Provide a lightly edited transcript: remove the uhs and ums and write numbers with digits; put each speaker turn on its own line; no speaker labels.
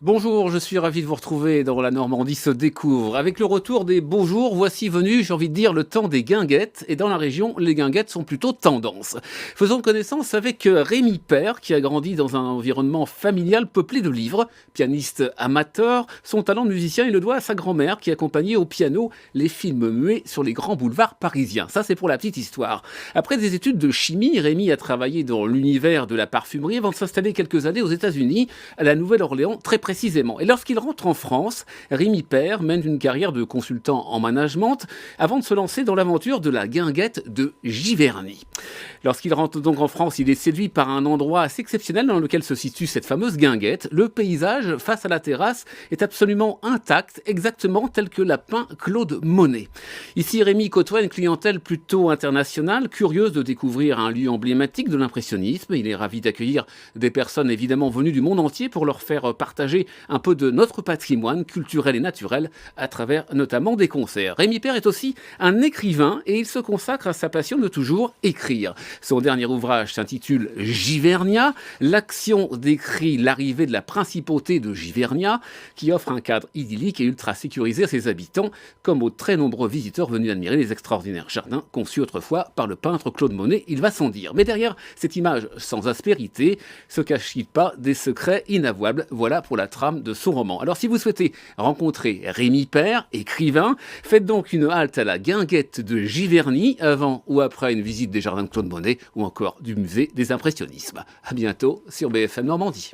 Bonjour, je suis ravi de vous retrouver dans La Normandie se découvre. Avec le retour des beaux jours, voici venu, j'ai envie de dire, le temps des guinguettes. Et dans la région, les guinguettes sont plutôt tendance. Faisons connaissance avec Rémi Père, qui a grandi dans un environnement familial peuplé de livres. Pianiste amateur, son talent de musicien, il le doit à sa grand-mère qui accompagnait au piano les films muets sur les grands boulevards parisiens. Ça, c'est pour la petite histoire. Après des études de chimie, Rémi a travaillé dans l'univers de la parfumerie avant de s'installer quelques années aux États-Unis, à la Nouvelle-Orléans, très précisément. Et lorsqu'il rentre en France, Rémi Père mène une carrière de consultant en management avant de se lancer dans l'aventure de la guinguette de Giverny. Lorsqu'il rentre donc en France, il est séduit par un endroit assez exceptionnel dans lequel se situe cette fameuse guinguette. Le paysage face à la terrasse est absolument intact, exactement tel que l'a peint Claude Monet. Ici, Rémi côtoie une clientèle plutôt internationale, curieuse de découvrir un lieu emblématique de l'impressionnisme. Il est ravi d'accueillir des personnes évidemment venues du monde entier pour leur faire partager un peu de notre patrimoine culturel et naturel à travers notamment des concerts. Rémi Père est aussi un écrivain et il se consacre à sa passion de toujours écrire. Son dernier ouvrage s'intitule Givernia. L'action décrit l'arrivée de la principauté de Givernia qui offre un cadre idyllique et ultra sécurisé à ses habitants, comme aux très nombreux visiteurs venus admirer les extraordinaires jardins conçus autrefois par le peintre Claude Monet, il va sans dire. Mais derrière cette image sans aspérité, se cache-t-il pas des secrets inavouables? Voilà pour la trame de son roman. Alors si vous souhaitez rencontrer Rémi Père, écrivain, faites donc une halte à la guinguette de Giverny avant ou après une visite des jardins de Claude Monet ou encore du musée des impressionnismes. À bientôt sur BFM Normandie.